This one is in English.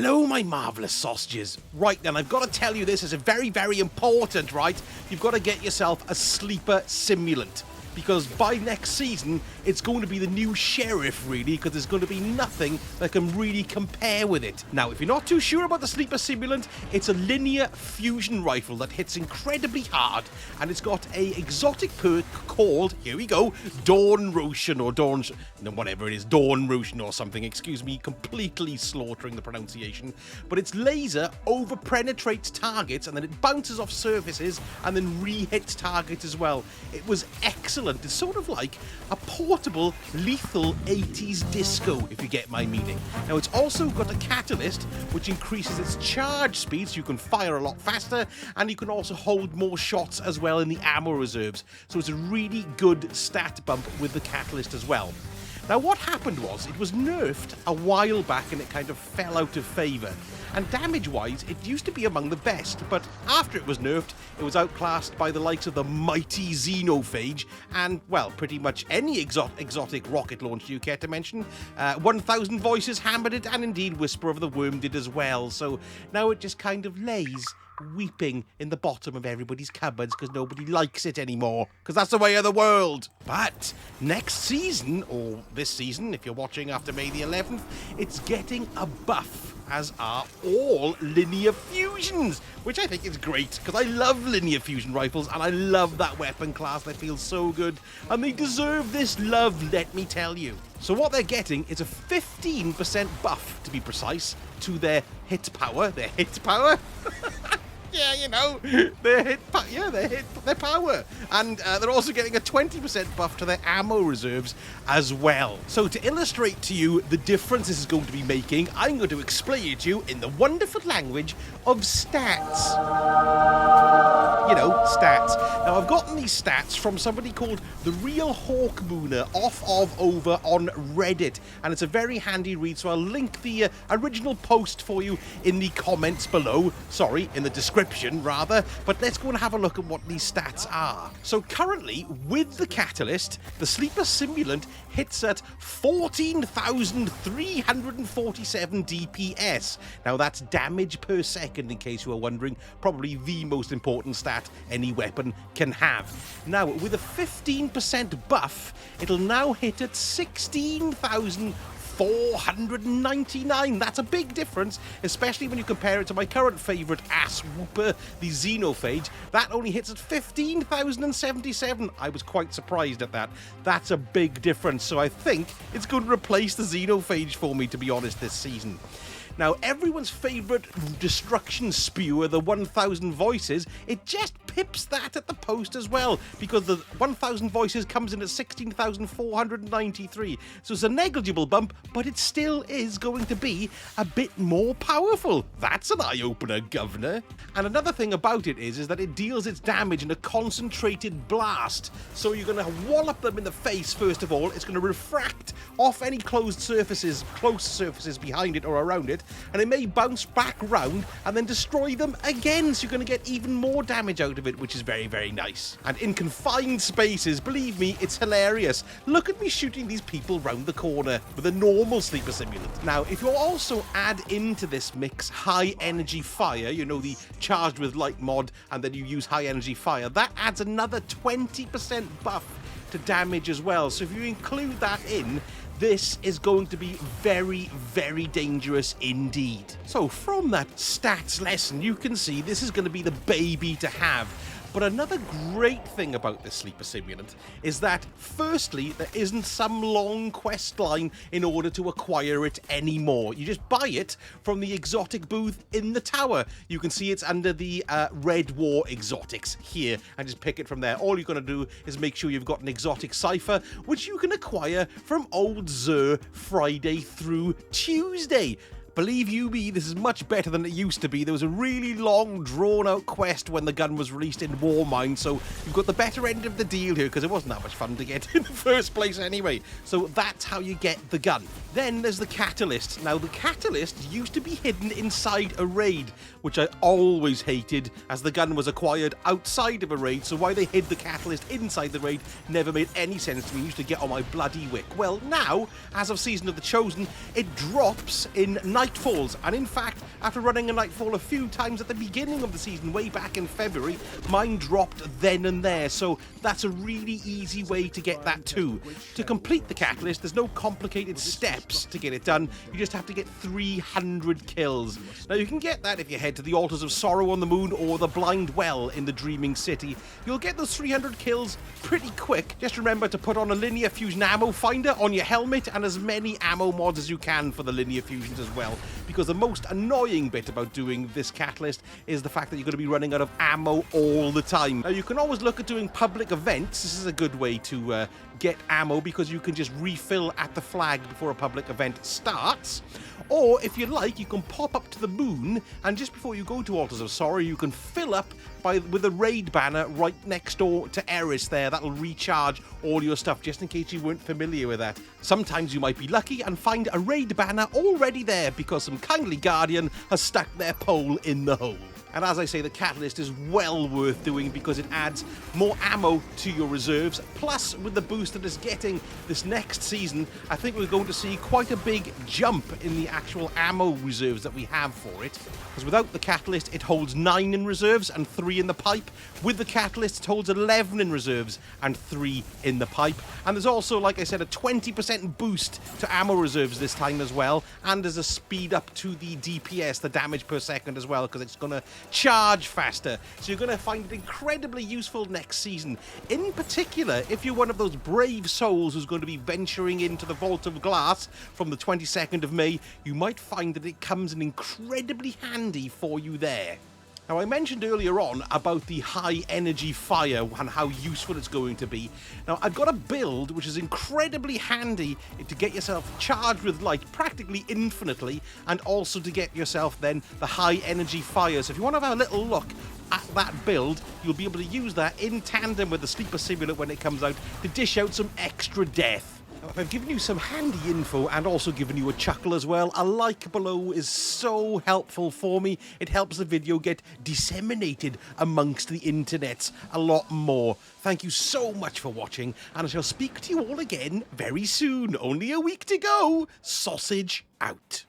Hello, my marvellous sausages. Right then, I've got to tell you this is a very, very important, right? You've got to get yourself a Sleeper Simulant. Because by next season, it's going to be the new sheriff, really, because there's going to be nothing that can really compare with it. Now, if you're not too sure about the Sleeper Simulant, it's a linear fusion rifle that hits incredibly hard, and it's got a exotic perk called, here we go, Dawn Roshan, or Dawn, whatever it is, Dawn Roshan or something, excuse me, completely slaughtering the pronunciation, but its laser over-penetrates targets, and then it bounces off surfaces, and then re-hits targets as well. It was excellent. It's sort of like a portable, lethal 80s disco, if you get my meaning. Now, it's also got a catalyst, which increases its charge speed, so you can fire a lot faster, and you can also hold more shots as well in the ammo reserves. So it's a really good stat bump with the catalyst as well. Now, what happened was, it was nerfed a while back and it kind of fell out of favour. And damage-wise, it used to be among the best, but after it was nerfed, it was outclassed by the likes of the mighty Xenophage and, well, pretty much any exotic rocket launcher you care to mention. 1000 Voices hammered it, and indeed Whisper of the Worm did as well, so now it just kind of lays weeping in the bottom of everybody's cupboards because nobody likes it anymore, because that's the way of the world. But next season, or this season if you're watching after May the 11th, it's getting a buff, as are all linear fusions, which I think is great because I love linear fusion rifles and I love that weapon class. They feel so good and they deserve this love, let me tell you. So what they're getting is a 15% buff, to be precise, to their hit power. Their hit power? Yeah, you know, their power. And they're also getting a 20% buff to their ammo reserves as well. So to illustrate to you the difference this is going to be making, I'm going to explain it to you in the wonderful language of stats. You know, stats. Now, I've gotten these stats from somebody called The Real Hawkmooner over on Reddit, and it's a very handy read, so I'll link the original post for you in the comments below. Sorry, in the description, rather. But let's go and have a look at what these stats are. So currently, with the catalyst, the Sleeper Simulant hits at 14,347 DPS. Now, that's damage per second, in case you are wondering. Probably the most important stat any weapon can have. Now, with a 15% buff, it'll now hit at 16,499. That's a big difference, especially when you compare it to my current favourite ass whooper, the Xenophage. That only hits at 15,077. I was quite surprised at that. That's a big difference, so I think it's going to replace the Xenophage for me, to be honest, this season. Now, everyone's favourite destruction spewer, the 1000 Voices, it just pips that at the post as well, because the 1000 Voices comes in at 16,493. So it's a negligible bump, but it still is going to be a bit more powerful. That's an eye-opener, governor. And another thing about it is that it deals its damage in a concentrated blast. So you're going to wallop them in the face, first of all. It's going to refract off any close surfaces behind it or around it, and it may bounce back round and then destroy them again, so you're going to get even more damage out of it, which is very, very nice. And in confined spaces, believe me, it's hilarious. Look at me shooting these people round the corner with a normal Sleeper Simulant. Now, if you also add into this mix high energy fire, you know, the charged with light mod, and then you use high energy fire, that adds another 20% buff to damage as well. So if you include that in, this is going to be very, very dangerous indeed. So from that stats lesson, you can see this is going to be the baby to have. But another great thing about this Sleeper Simulant is that, firstly, there isn't some long quest line in order to acquire it anymore. You just buy it from the exotic booth in the tower. You can see it's under the Red War exotics here, and just pick it from there. All you're going to do is make sure you've got an exotic cipher, which you can acquire from Old Xur Friday through Tuesday. Believe you me, this is much better than it used to be. There was a really long, drawn-out quest when the gun was released in Warmind, so you've got the better end of the deal here, because it wasn't that much fun to get in the first place anyway. So that's how you get the gun. Then there's the catalyst. Now, the catalyst used to be hidden inside a raid, which I always hated, as the gun was acquired outside of a raid, so why they hid the catalyst inside the raid never made any sense to me. It used to get on my bloody wick. Well, now, as of Season of the Chosen, it drops in night nightfalls. And in fact, after running a nightfall a few times at the beginning of the season, way back in February, mine dropped then and there. So that's a really easy way to get that too. To complete the catalyst, there's no complicated steps to get it done. You just have to get 300 kills. Now you can get that if you head to the Altars of Sorrow on the Moon or the Blind Well in the Dreaming City. You'll get those 300 kills pretty quick. Just remember to put on a linear fusion ammo finder on your helmet and as many ammo mods as you can for the linear fusions as well, because the most annoying bit about doing this catalyst is the fact that you're going to be running out of ammo all the time. Now you can always look at doing public events. This is a good way to get ammo because you can just refill at the flag before a public event starts. Or if you like, you can pop up to the moon and just before you go to Altars of Sorrow, you can fill up with a raid banner right next door to Eris there. That'll recharge all your stuff, just in case you weren't familiar with that. Sometimes you might be lucky and find a raid banner already there because some kindly guardian has stuck their pole in the hole. And as I say, the catalyst is well worth doing because it adds more ammo to your reserves. Plus, with the boost that it's getting this next season, I think we're going to see quite a big jump in the actual ammo reserves that we have for it. Because without the catalyst, it holds 9 in reserves and 3 in the pipe. With the catalyst, it holds 11 in reserves and 3 in the pipe. And there's also, like I said, a 20% boost to ammo reserves this time as well. And there's a speed up to the DPS, the damage per second as well, because it's going to charge faster. So you're going to find it incredibly useful next season. In particular, if you're one of those brave souls who's going to be venturing into the Vault of Glass from the 22nd of May, you might find that it comes in incredibly handy for you there. Now, I mentioned earlier on about the high energy fire and how useful it's going to be. Now, I've got a build which is incredibly handy to get yourself charged with light practically infinitely, and also to get yourself then the high energy fire. So if you want to have a little look at that build, you'll be able to use that in tandem with the Sleeper Simulant when it comes out to dish out some extra death. Now, if I've given you some handy info and also given you a chuckle as well, a like below is so helpful for me. It helps the video get disseminated amongst the internets a lot more. Thank you so much for watching, and I shall speak to you all again very soon. Only a week to go. Sausage out.